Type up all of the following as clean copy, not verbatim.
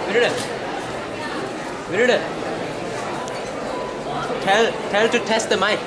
Virude. Virude. Tell to test the mic.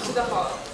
to the hall.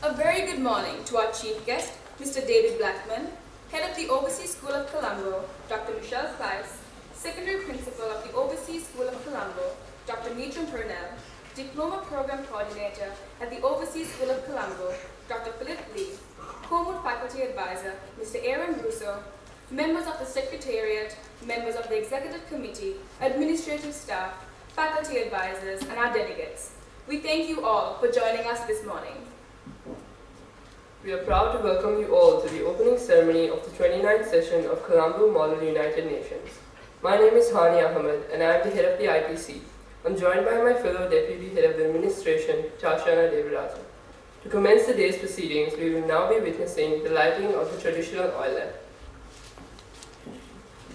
A very good morning to our chief guest, Mr. David Blackman, head of the Overseas School of Colombo, Dr. Michelle Kleiss, secondary principal of the Overseas School of Colombo, Dr. Meacham Purnell, diploma program coordinator at the Overseas School of Colombo, Dr. Philip Lee, COMUN faculty advisor, Mr. Aaron Russo, members of the Secretariat, members of the Executive Committee, administrative staff, faculty advisors, and our delegates. We thank you all for joining us this morning. We are proud to welcome you all to the opening ceremony of the 29th session of Colombo Model United Nations. My name is Hani Ahmed and I am the head of the IPC. I'm joined by my fellow deputy head of the administration, Tashana Devarajan. To commence the day's proceedings, we will now be witnessing the lighting of the traditional oil lamp.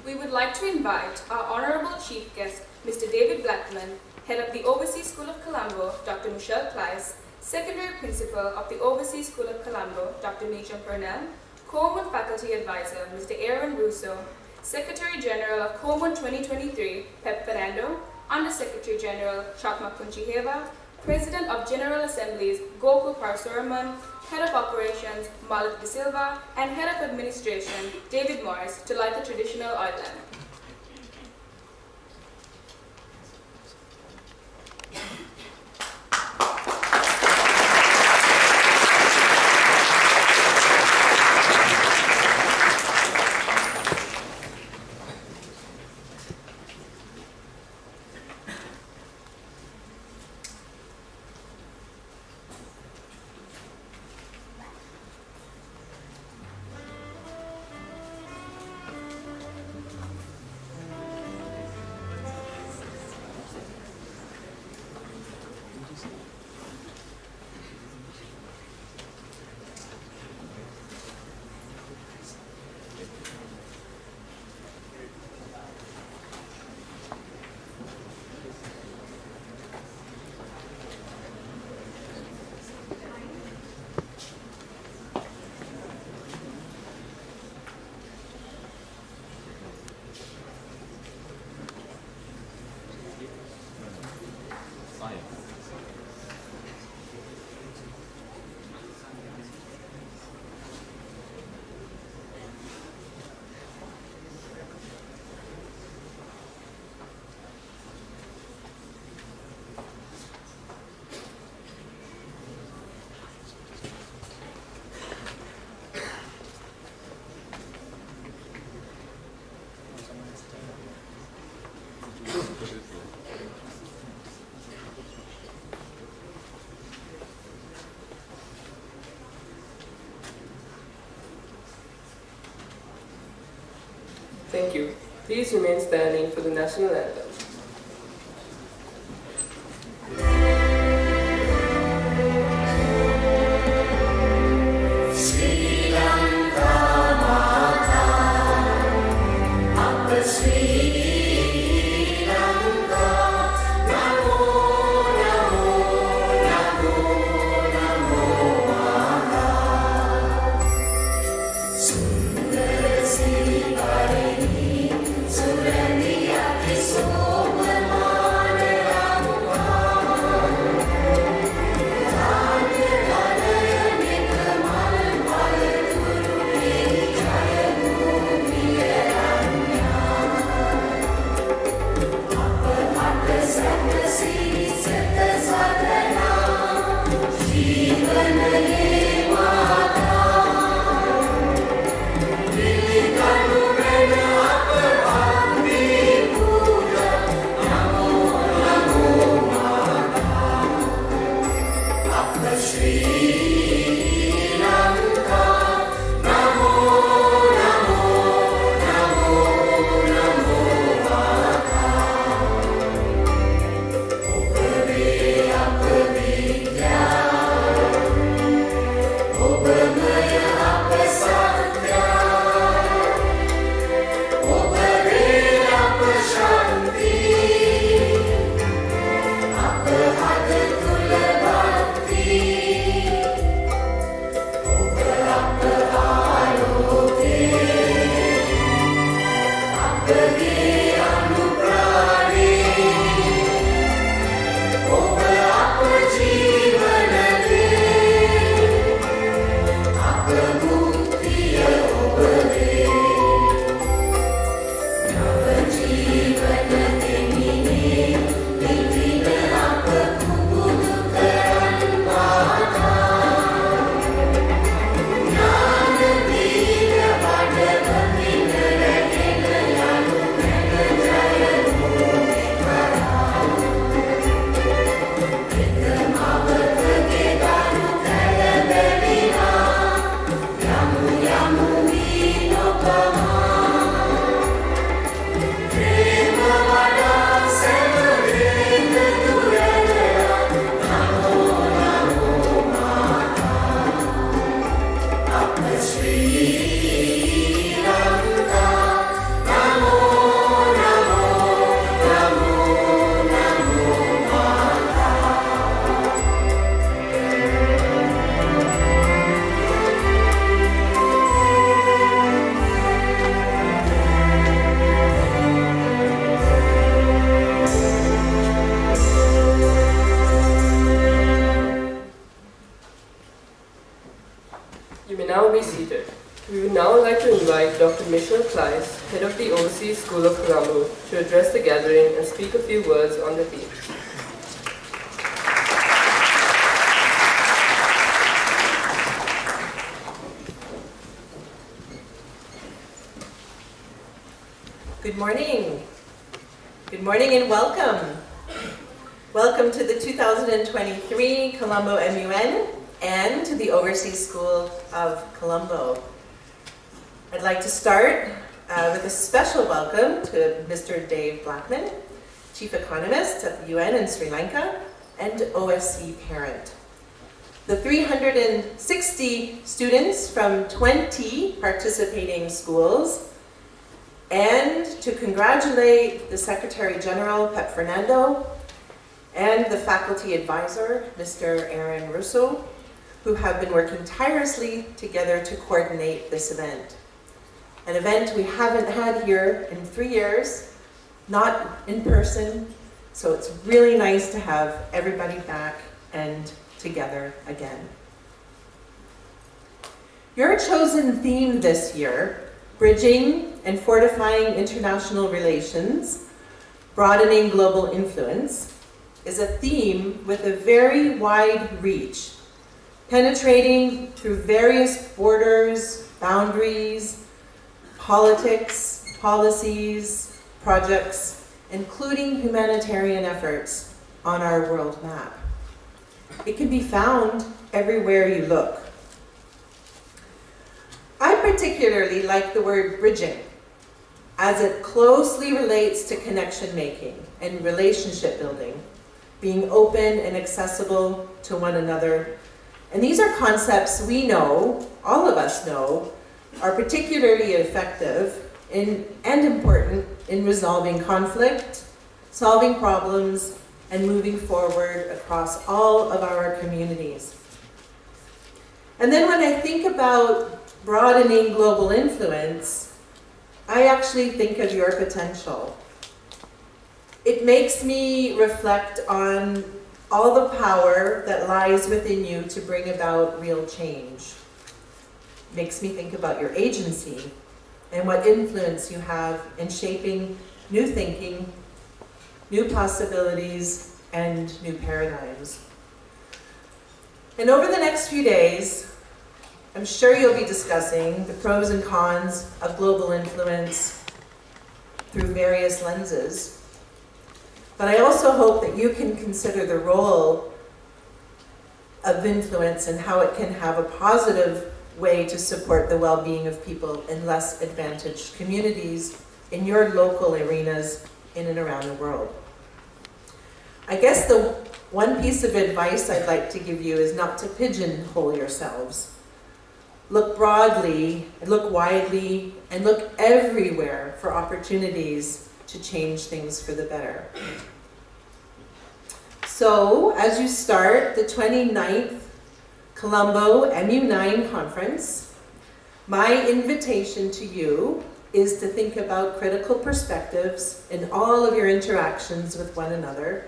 We would like to invite our honorable chief guest, Mr. David Blackman, head of the Overseas School of Colombo, Dr. Michelle Kleiss, secondary principal of the Overseas School of Colombo, Dr. Meacham Purnell, COMUN faculty advisor, Mr. Aaron Russo, Secretary General of COMUN 2023, Pep Fernando, Under Secretary General, Chakma Kunchiheva, President of General Assemblies, Gokul Parsuraman, Head of Operations, Malik De Silva, and Head of Administration, David Morris, to light the traditional oil lamp. Thank you. Please remain standing for the national anthem. You may now be seated. We would now like to invite Dr. Michelle Kleiss, head of the Overseas School of Colombo, to address the gathering and speak a few words on the theme. Good morning. Good morning and welcome. Welcome to the 2023 Colombo MUN and to the Overseas School of Colombo. I'd like to start with a special welcome to Mr. Dave Blackman, Chief Economist at the UN in Sri Lanka and OSC parent. The 360 students from 20 participating schools, and to congratulate the Secretary General, Pep Fernando, and the faculty advisor, Mr. Aaron Russo, who have been working tirelessly together to coordinate this event. An event we haven't had here in 3 years, not in person, so it's really nice to have everybody back and together again. Your chosen theme this year, Bridging and Fortifying International Relations, Broadening Global Influence, is a theme with a very wide reach, penetrating through various borders, boundaries, politics, policies, projects, including humanitarian efforts on our world map. It can be found everywhere you look. I particularly like the word bridging, as it closely relates to connection making and relationship building, being open and accessible to one another. And these are concepts we know, all of us know, are particularly effective and important in resolving conflict, solving problems, and moving forward across all of our communities. And then when I think about broadening global influence, I actually think of your potential. It makes me reflect on all the power that lies within you to bring about real change. It makes me think about your agency and what influence you have in shaping new thinking, new possibilities, and new paradigms. And over the next few days, I'm sure you'll be discussing the pros and cons of global influence through various lenses. But I also hope that you can consider the role of influence and how it can have a positive way to support the well-being of people in less advantaged communities in your local arenas in and around the world. I guess the one piece of advice I'd like to give you is not to pigeonhole yourselves. Look broadly, look widely, and look everywhere for opportunities to change things for the better. So, as you start the 29th Colombo MU9 conference, my invitation to you is to think about critical perspectives in all of your interactions with one another,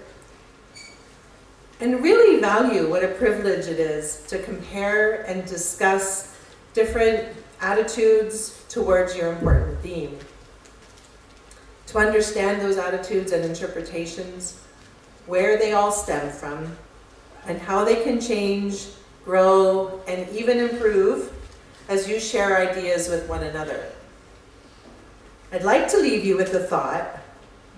and really value what a privilege it is to compare and discuss different attitudes towards your important theme. To understand those attitudes and interpretations, where they all stem from, and how they can change, grow, and even improve as you share ideas with one another. I'd like to leave you with the thought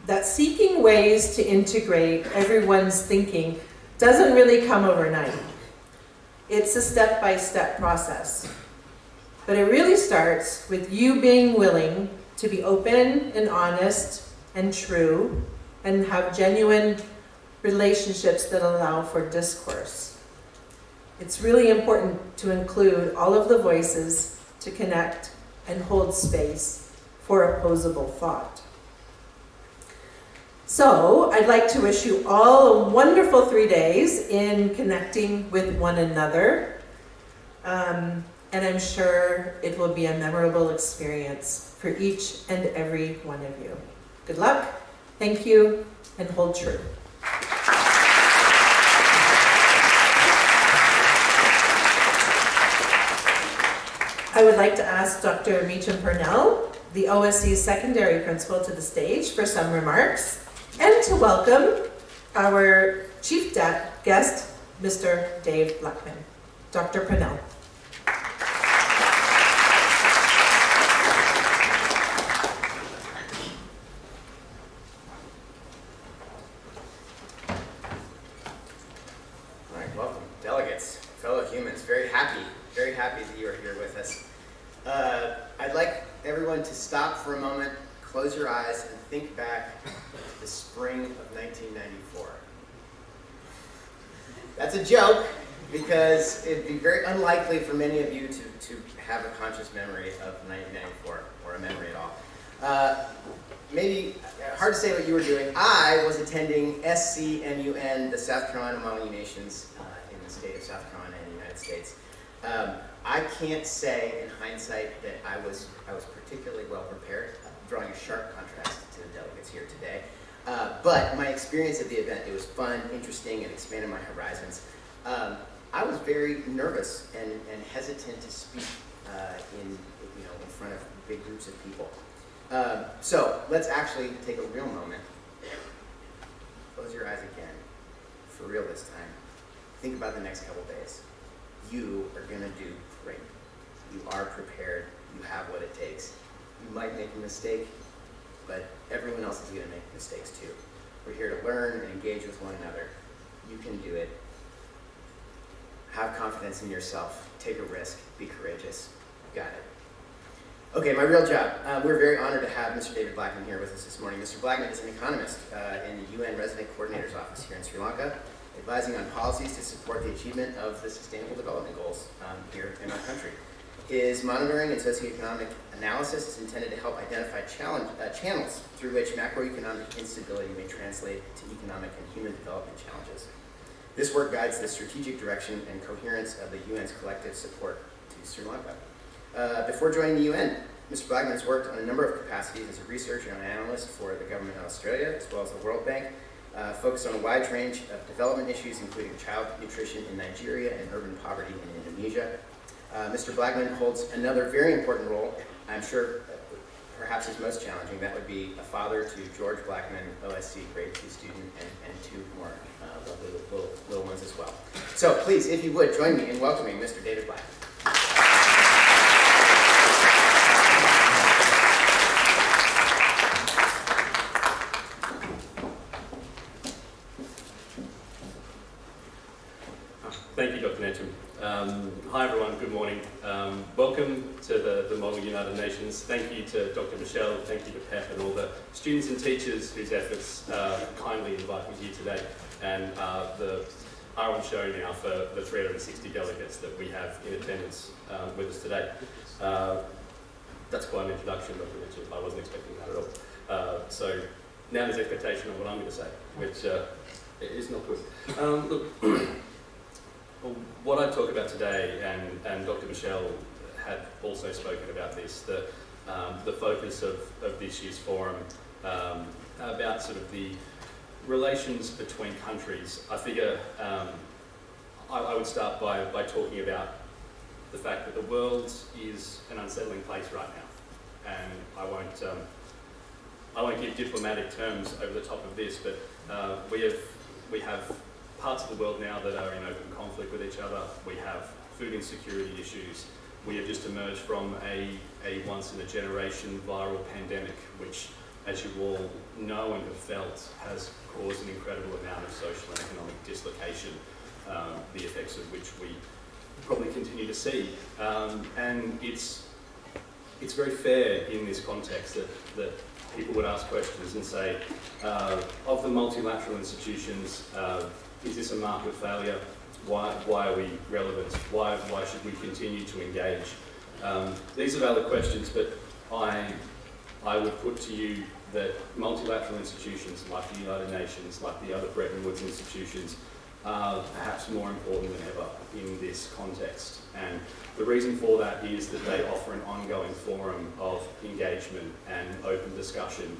that seeking ways to integrate everyone's thinking doesn't really come overnight. It's a step-by-step process. But it really starts with you being willing to be open and honest and true and have genuine relationships that allow for discourse. It's really important to include all of the voices to connect and hold space for opposable thought. So I'd like to wish you all a wonderful 3 days in connecting with one another. And I'm sure it will be a memorable experience for each and every one of you. Good luck, thank you, and hold true. I would like to ask Dr. Meacham Purnell, the OSC secondary principal, to the stage for some remarks, and to welcome our chief guest, Mr. Dave Blackman. Dr. Purnell. All right, welcome, delegates, fellow humans. Very happy that you are here with us. I'd like everyone to stop for a moment, close your eyes, and think back to the spring of 1994. That's a joke, because it'd be very unlikely for many of you to have a conscious memory of 1994, or a memory at all. Maybe hard to say what you were doing. I was attending SCMUN, the South Carolina Model Nations in the state of South Carolina in the United States. I can't say in hindsight that I was particularly well prepared, drawing a sharp contrast to the delegates here today. But my experience at the event, it was fun, interesting, and expanded my horizons. I was very nervous and hesitant to speak in front of big groups of people. So let's actually take a real moment. Close your eyes again, for real this time. Think about the next couple days. You are gonna do great. You are prepared, you have what it takes. You might make a mistake, but everyone else is gonna make mistakes too. We're here to learn and engage with one another. You can do it. Have confidence in yourself, take a risk, be courageous. You got it. Okay, my real job. We're very honored to have Mr. David Blackman here with us this morning. Mr. Blackman is an economist in the UN Resident Coordinator's Office here in Sri Lanka, advising on policies to support the achievement of the Sustainable Development Goals here in our country. His monitoring and socioeconomic analysis is intended to help identify channels through which macroeconomic instability may translate to economic and human development challenges. This work guides the strategic direction and coherence of the UN's collective support to Sri Lanka. Before joining the UN, Mr. Blackman has worked on a number of capacities as a researcher and analyst for the government of Australia, as well as the World Bank, focused on a wide range of development issues, including child nutrition in Nigeria and urban poverty in Indonesia. Mr. Blackman holds another very important role, I'm sure perhaps his most challenging. That would be a father to George Blackman, OSC grade 2 student, and two more lovely little ones as well. So please, if you would, join me in welcoming Mr. David Blackman. Thank you, Dr. Meacham. Hi everyone, good morning. Welcome to the Model United Nations. Thank you to Dr. Michelle, thank you to Pep and all the students and teachers whose efforts kindly invite me here today, and are on show now for the 360 delegates that we have in attendance with us today. That's quite an introduction, Dr. Meacham. I wasn't expecting that at all. So now there's expectation of what I'm going to say, which is not good. Look. What I talk about today, and Dr. Michelle had also spoken about this, the the focus of this year's forum about sort of the relations between countries. I figure I would start by talking about the fact that the world is an unsettling place right now, and I won't give diplomatic terms over the top of this, but we have parts of the world now that are in open conflict with each other. We have food insecurity issues. We have just emerged from a once-in-a-generation viral pandemic, which, as you all know and have felt, has caused an incredible amount of social and economic dislocation, the effects of which we probably continue to see. And it's very fair in this context that people would ask questions and say, of the multilateral institutions, is this a market failure? Why are we relevant? Why should we continue to engage? These are valid questions, but I would put to you that multilateral institutions like the United Nations, like the other Bretton Woods institutions, are perhaps more important than ever in this context. And the reason for that is that they offer an ongoing forum of engagement and open discussion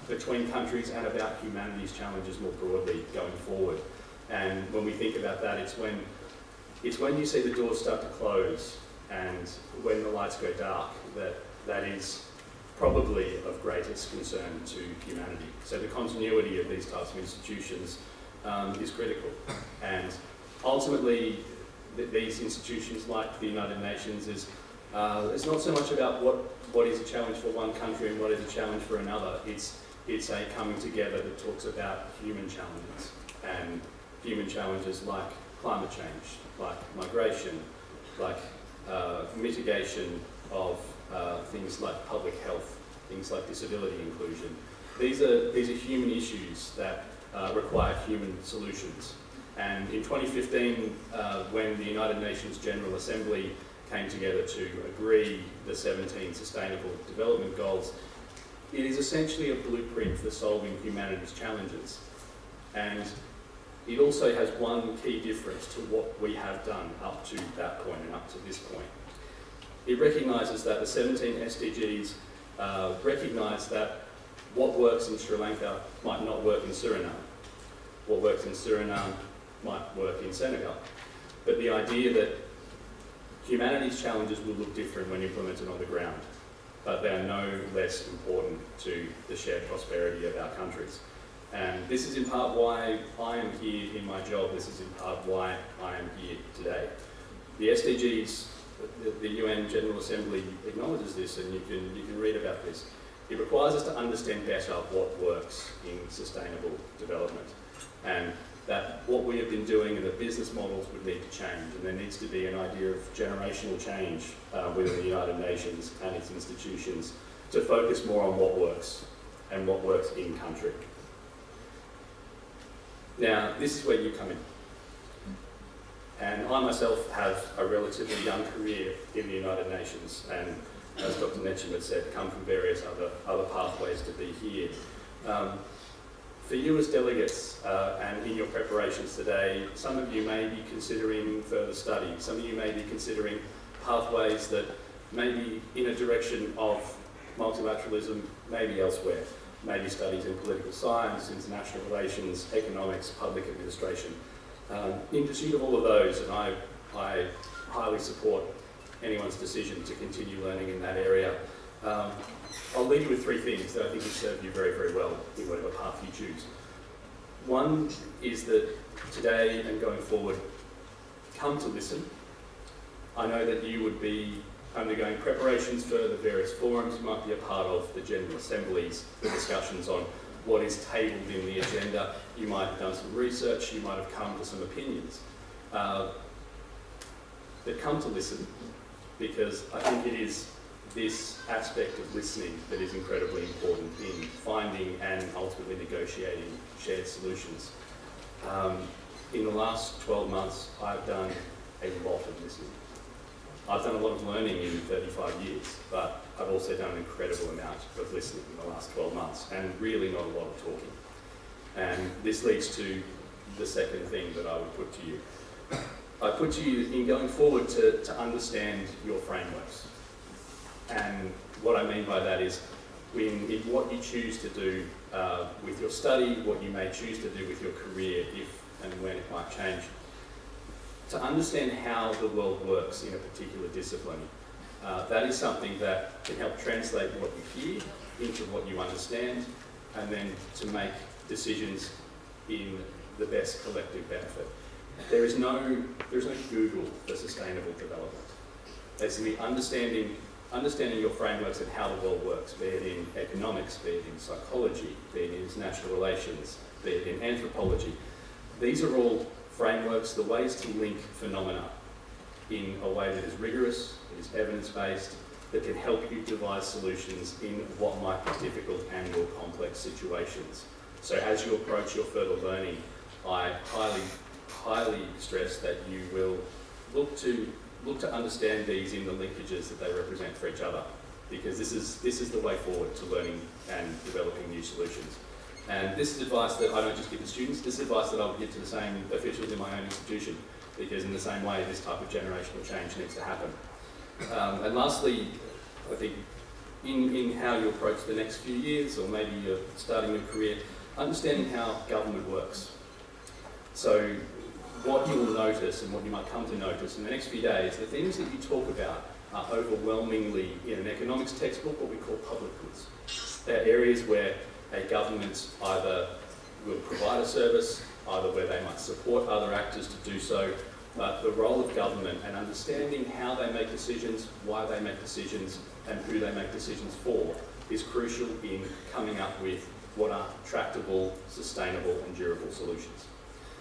between countries and about humanity's challenges more broadly going forward. And when we think about that, it's when you see the doors start to close and when the lights go dark that is probably of greatest concern to humanity. So the continuity of these types of institutions is critical. And ultimately, these institutions like the United Nations it's not so much about what is a challenge for one country and what is a challenge for another. It's a coming together that talks about human challenges, and human challenges like climate change, like migration, like mitigation of things like public health, things like disability inclusion. These are human issues that require human solutions. And in 2015, when the United Nations General Assembly came together to agree the 17 Sustainable Development Goals, it is essentially a blueprint for solving humanity's challenges. And it also has one key difference to what we have done up to that point and up to this point. It recognises that the 17 SDGs recognise that what works in Sri Lanka might not work in Suriname. What works in Suriname might work in Senegal. But the idea that humanity's challenges will look different when implemented on the ground, but they are no less important to the shared prosperity of our countries. And this is in part why I am here in my job. This is in part why I am here today. The SDGs, the UN General Assembly acknowledges this, and you can read about this. It requires us to understand better what works in sustainable development, and that what we have been doing and the business models would need to change, and there needs to be an idea of generational change within the United Nations and its institutions to focus more on what works and what works in country. Now, this is where you come in. And I myself have a relatively young career in the United Nations, and as Dr. Netcham had said, come from various other pathways to be here. For you as delegates and in your preparations today, some of you may be considering further study. Some of you may be considering pathways that may be in a direction of multilateralism, maybe elsewhere. Maybe studies in political science, international relations, economics, public administration. In pursuit of all of those, and I highly support anyone's decision to continue learning in that area, I'll leave you with three things that I think will serve you very, very well in whatever path you choose. One is that today and going forward, come to listen. I know that you would be undergoing preparations for the various forums you might be a part of, the General Assemblies, the discussions on what is tabled in the agenda. You might have done some research, you might have come to some opinions. But come to listen, because I think it is this aspect of listening that is incredibly important in finding and ultimately negotiating shared solutions. In the last 12 months, I've done a lot of listening. I've done a lot of learning in 35 years, but I've also done an incredible amount of listening in the last 12 months, and really not a lot of talking. And this leads to the second thing that I would put to you. I put to you in going forward to understand your frameworks. And what I mean by that is in what you choose to do with your study, what you may choose to do with your career, if and when it might change, to understand how the world works in a particular discipline. That is something that can help translate what you hear into what you understand, and then to make decisions in the best collective benefit. There is no Google for sustainable development. It's simply understanding your frameworks and how the world works, be it in economics, be it in psychology, be it in international relations, be it in anthropology. These are all frameworks, the ways to link phenomena in a way that is rigorous, that is evidence-based, that can help you devise solutions in what might be difficult and or complex situations. So as you approach your further learning, I highly stress that you will look to understand these in the linkages that they represent for each other, because this is the way forward to learning and developing new solutions. And this is advice that I don't just give to students, this is advice that I would give to the same officials in my own institution, because in the same way this type of generational change needs to happen. And lastly, I think in how you approach the next few years, or maybe you're starting your career, understanding how government works. So what you will notice and what you might come to notice in the next few days, the things that you talk about are overwhelmingly, in an economics textbook, what we call public goods. They're areas where a government either will provide a service, either where they might support other actors to do so, but the role of government and understanding how they make decisions, why they make decisions, and who they make decisions for is crucial in coming up with what are tractable, sustainable, and durable solutions.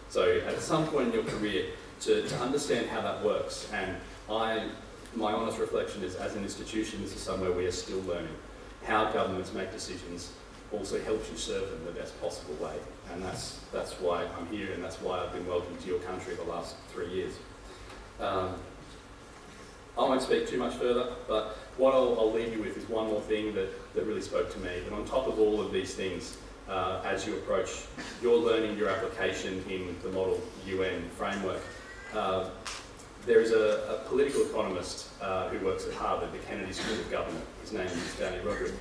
So at some point in your career, to understand how that works, and my honest reflection is, as an institution, this is somewhere we are still learning. How governments make decisions also helps you serve them the best possible way, and that's why I'm here, and that's why I've been welcomed to your country the last 3 years. I won't speak too much further, but what I'll leave you with is one more thing that really spoke to me. That on top of all of these things, as you approach your learning, your application in the Model UN framework, there is a political economist who works at Harvard, the Kennedy School of Government. His name is Danny Roderick.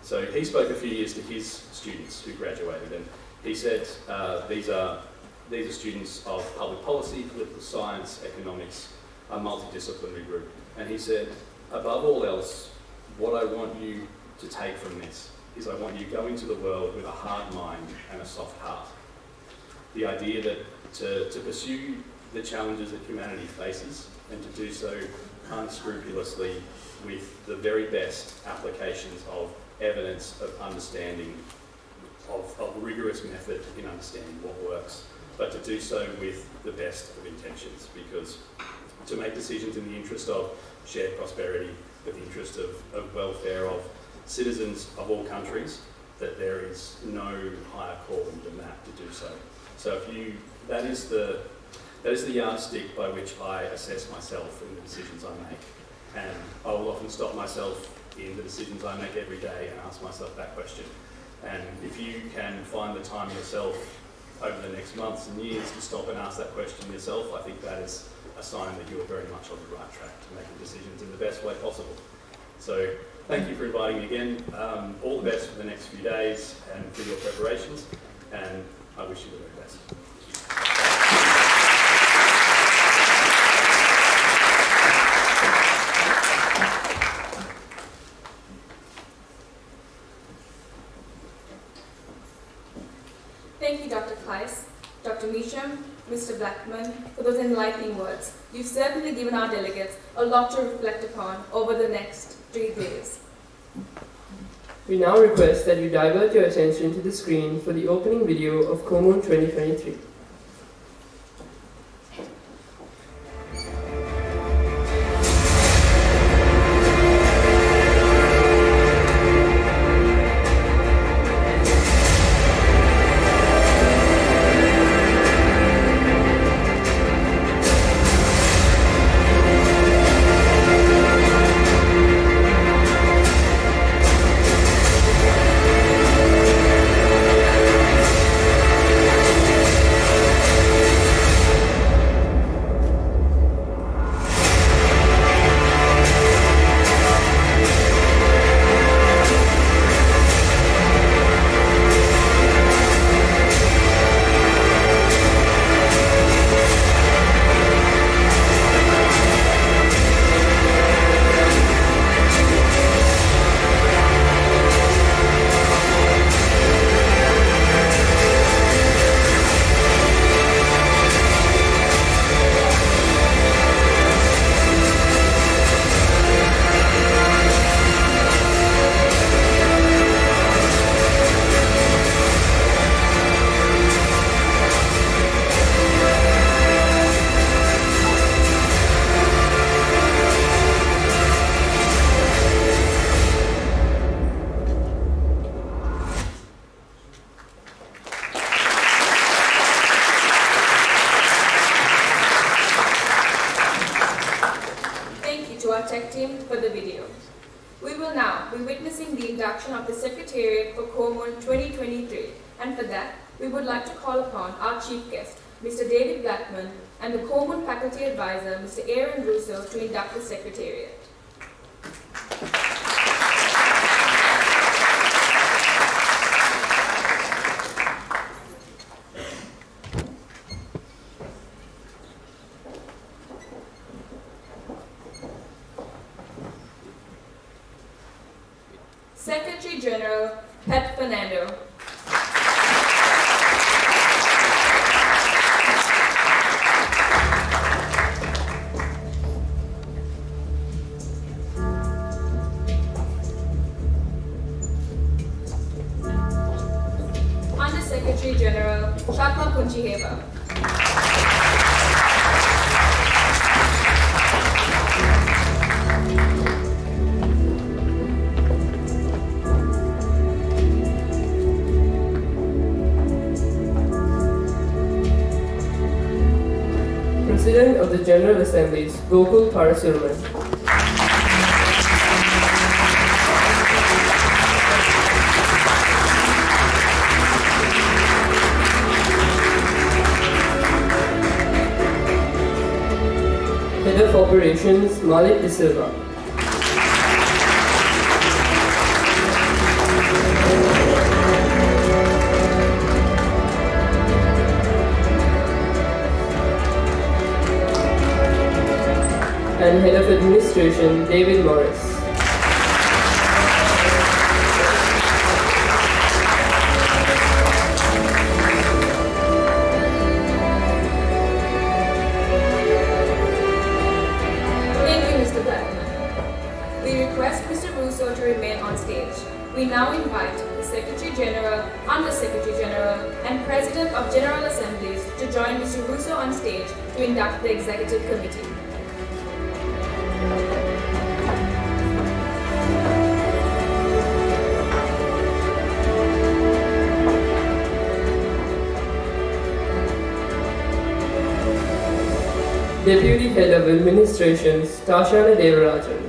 So he spoke a few years to his students who graduated, and he said these are students of public policy, political science, economics, a multidisciplinary group. And he said, above all else, what I want you to take from this is I want you to go into the world with a hard mind and a soft heart. The idea that to pursue the challenges that humanity faces, and to do so unscrupulously with the very best applications of evidence, of understanding, of rigorous method in understanding what works, but to do so with the best of intentions, because to make decisions in the interest of shared prosperity, with the interest of welfare of citizens of all countries, that there is no higher calling than that to do so. So that is the yardstick by which I assess myself in the decisions I make. And I will often stop myself in the decisions I make every day and ask myself that question. And if you can find the time yourself over the next months and years to stop and ask that question yourself, I think that is a sign that you are very much on the right track to making decisions in the best way possible. So thank you for inviting me again. All the best for the next few days and for your preparations, and I wish you the very best. Thank you, Dr. Kleiss, Dr. Meacham, Mr. Blackman, for those enlightening words. You've certainly given our delegates a lot to reflect upon over the next 3 days. We now request that you divert your attention to the screen for the opening video of COMUN 2023. Day for COMUN 2023. And for that, we would like to call upon our chief guest, Mr. David Blackman, and the COMUN faculty advisor, Mr. Aaron Russo, to induct the Secretariat. Secretary General, Pet Fernando. Under Secretary General, Shatma Punchiheva. President of the General Assemblies, Gokul Parasuruman. Head of Operations, Malik De Silva. And Head of Administration, David Morris. Thank you, Mr. Blackman. We request Mr. Russo to remain on stage. We now invite the Secretary General, Under Secretary General, and President of General Assemblies to join Mr. Russo on stage to induct the Executive Committee. Deputy Head of Administration, Tashana Devarajan.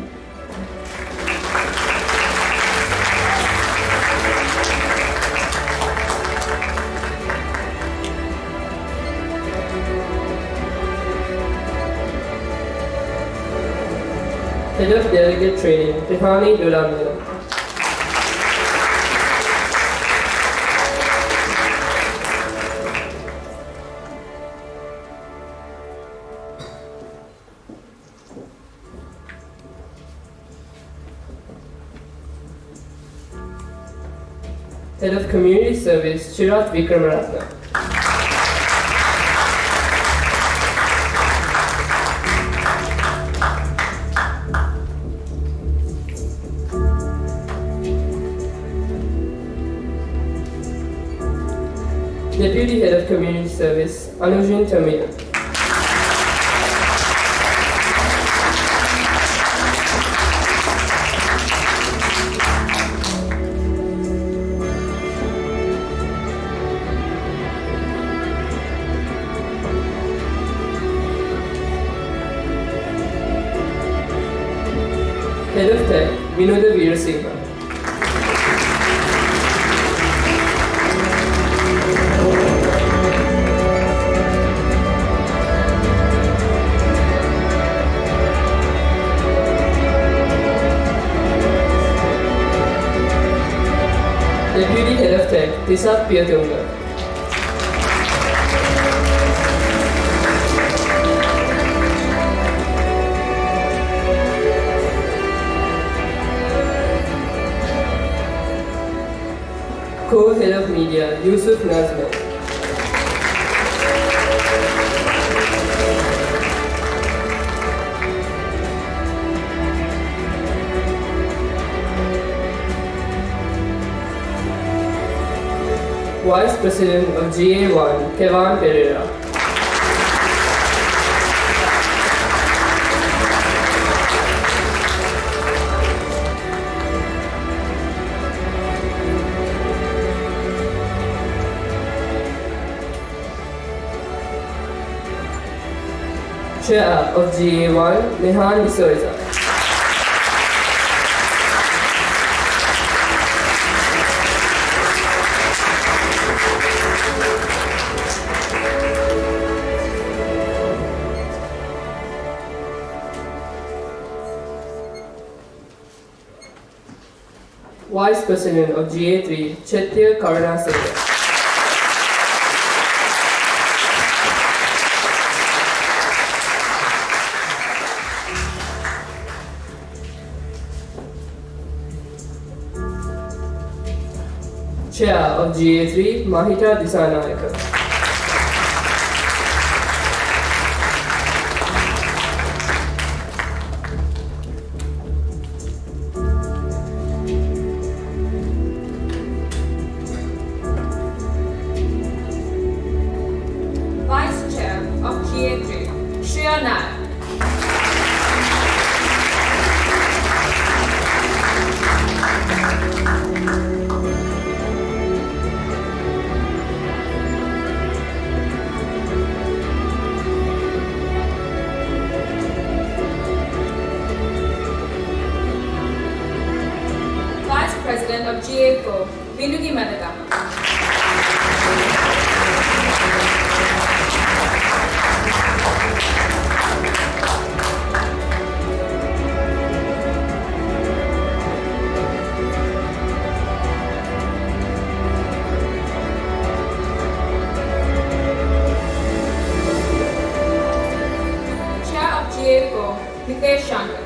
Head of Delegate Training, Tihani Dulamila. Head of Community Service, Chirat Vikramaratna. Deputy Head of Community Service, Anujin Tamina. Head of Tech, Vinoda Veerasinghe. Deputy Head of Tech, Tisat Piyatunga. Co-Head of Media, Yusuf Nazman. Vice President of GA1, Kevan Pereira. Chair of GA1, Nehan D'Souza. Vice President of GA3, Chetya Karunaseka. Chair of GA3, Mahita Disanayaka. Vice Chair of GA3, Shreya Nayak. Vice President of GA4, Vinugi Madagama. Chair of GA4, Nitesh Shankar.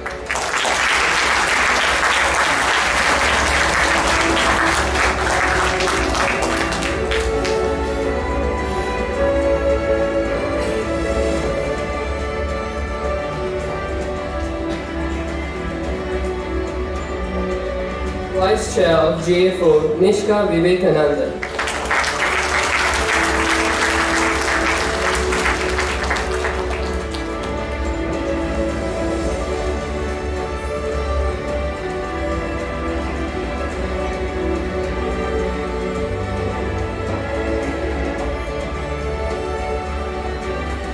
Vice Chair of GA4, Nishka Vivekananda.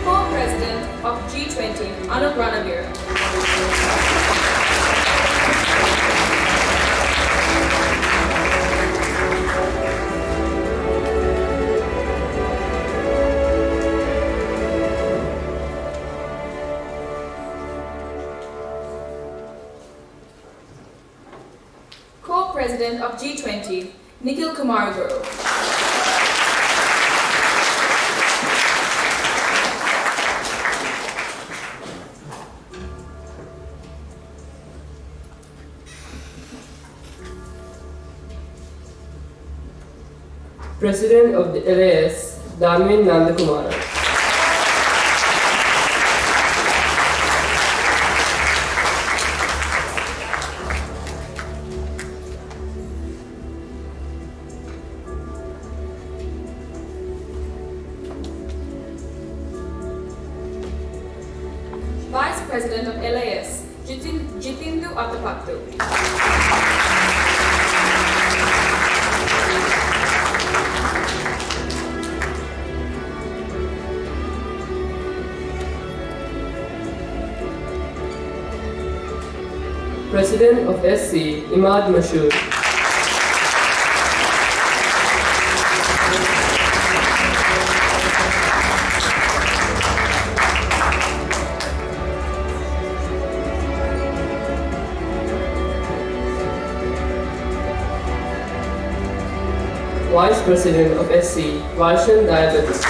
Co-President of G20, Anup Ranavira. Co-President of G20, Nikhil Kumar Guru. President of the LAS, Dharmin Nandakumara. Vice President of LAS, Jitindu Atapattu. President of SC, Imad Mashur. Vice President of SC, Varshan Diabetes.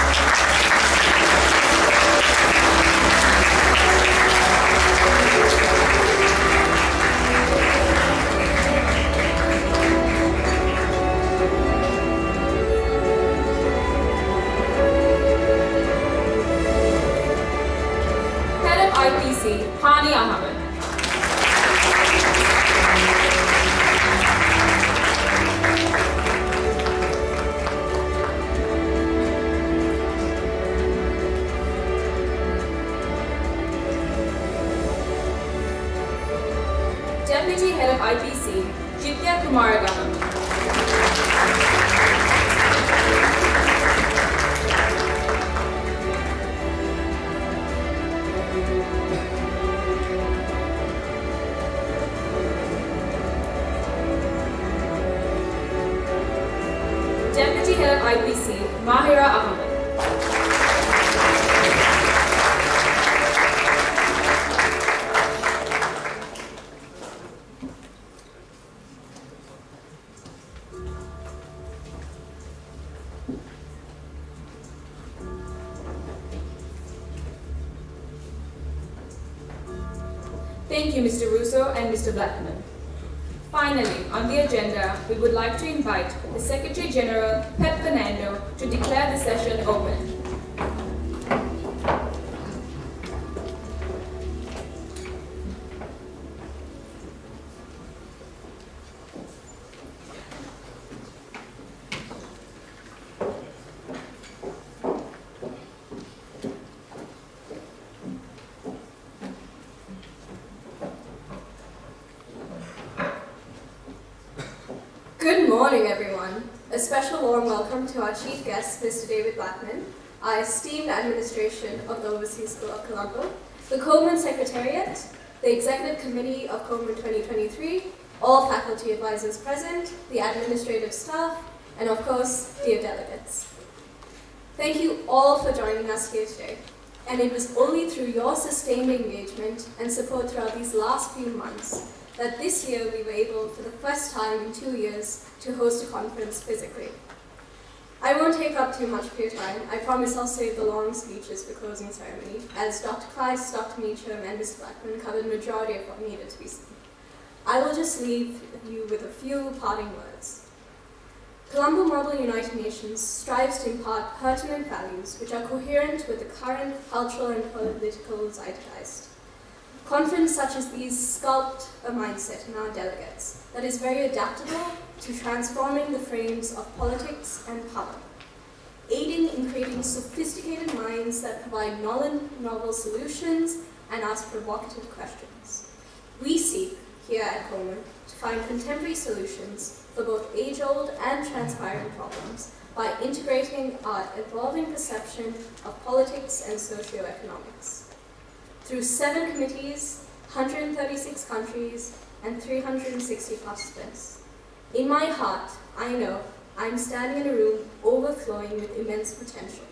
Head of IPC, Hani Ahmed. Deputy Head of IPC, Jitya Kumaragam. Deputy Head of IPC, Mahira Ahmed. Thank you, Mr. Russo and Mr. Blackman. Finally, on the agenda, we would like to invite the Secretary General, Pep Fernando, to declare the session open. Good morning, everyone. A special warm welcome to our chief guest, Mr. David Blackman, our esteemed administration of the Overseas School of Colombo, the COMUN Secretariat, the Executive Committee of COMUN 2023, all faculty advisors present, the administrative staff, and of course, dear delegates. Thank you all for joining us here today. And it was only through your sustained engagement and support throughout these last few months that this year we were able, for the first time in 2 years, to host a conference physically. I won't take up too much of your time. I promise I'll save the long speeches for closing ceremony, as Dr. Kleiss, Dr. Meacham, and Mr. Blackman covered the majority of what needed to be said. I will just leave you with a few parting words. Colombo Model United Nations strives to impart pertinent values which are coherent with the current cultural and political zeitgeist. Conferences such as these sculpt a mindset in our delegates that is very adaptable to transforming the frames of politics and power, aiding in creating sophisticated minds that provide novel solutions and ask provocative questions. We seek, here at COMUN, to find contemporary solutions for both age-old and transpiring problems by integrating our evolving perception of politics and socioeconomics. Through 7 committees, 136 countries, and 360 participants. In my heart, I know I'm standing in a room overflowing with immense potential.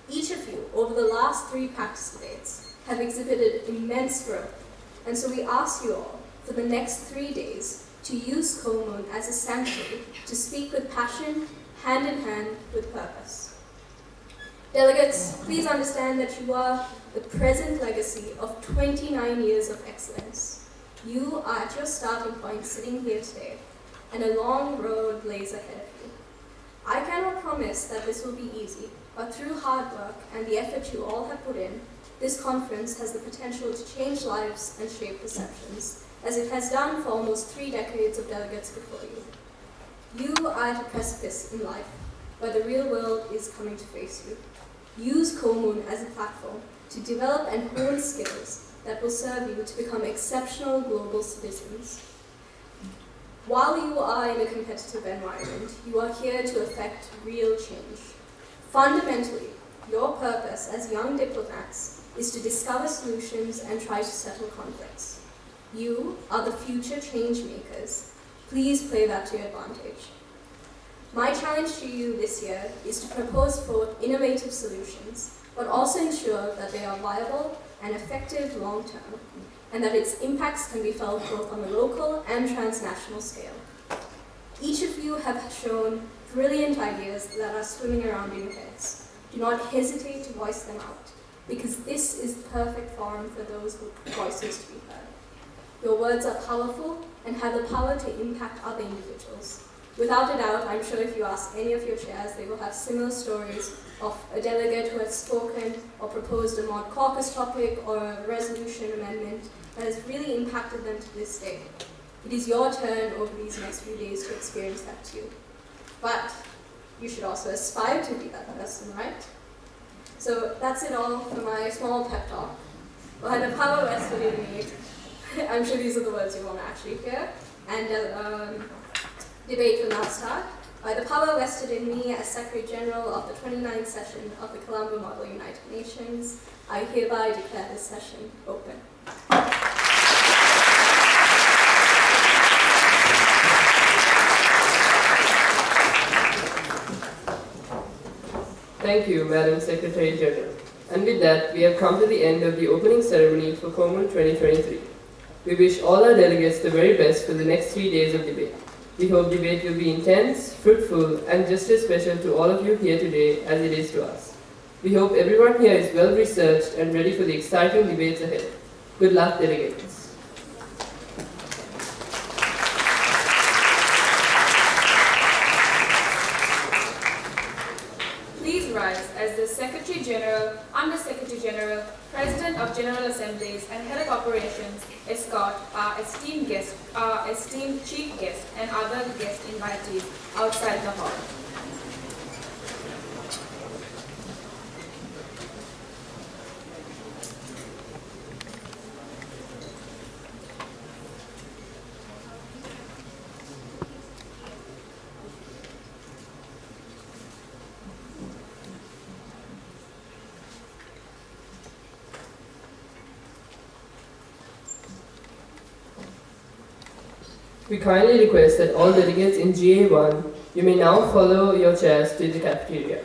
Each of you, over the last 3 practice debates, have exhibited immense growth, and so we ask you all, for the next 3 days, to use COMUN as a sanctuary to speak with passion, hand in hand with purpose. Delegates, please understand that you are the present legacy of 29 years of excellence. You are at your starting point sitting here today, and a long road lays ahead of you. I cannot promise that this will be easy, but through hard work and the effort you all have put in, this conference has the potential to change lives and shape perceptions, as it has done for almost 3 decades of delegates before you. You are at a precipice in life, where the real world is coming to face you. Use COMUN as a platform to develop and hone skills that will serve you to become exceptional global citizens. While you are in a competitive environment, you are here to effect real change. Fundamentally, your purpose as young diplomats is to discover solutions and try to settle conflicts. You are the future change makers. Please play that to your advantage. My challenge to you this year is to propose forth innovative solutions, but also ensure that they are viable and effective long-term, and that its impacts can be felt both on a local and transnational scale. Each of you have shown brilliant ideas that are swimming around in your heads. Do not hesitate to voice them out, because this is the perfect forum for those voices to be heard. Your words are powerful and have the power to impact other individuals. Without a doubt, I'm sure if you ask any of your chairs, they will have similar stories of a delegate who has spoken or proposed a mod caucus topic or a resolution amendment that has really impacted them to this day. It is your turn over these next few days to experience that too. But you should also aspire to be that person, right? So that's it all for my small pep talk. By the power vested in me, I'm sure these are the words you want to actually hear. And debate will now start. By the power vested in me as Secretary General of the 29th session of the Colombo Model United Nations, I hereby declare this session open. Thank you, Madam Secretary General. And with that, we have come to the end of the opening ceremony for COMUN 2023. We wish all our delegates the very best for the next 3 days of debate. We hope debate will be intense, fruitful, and just as special to all of you here today as it is to us. We hope everyone here is well researched and ready for the exciting debates ahead. Good luck, delegates. Please rise as the Secretary General, Under Secretary General, President of General Assemblies, and Head of Operations escort our esteemed guests, our esteemed chief guest, and other guest invitees outside the hall. We kindly request that all delegates in GA1, you may now follow your chairs to the cafeteria.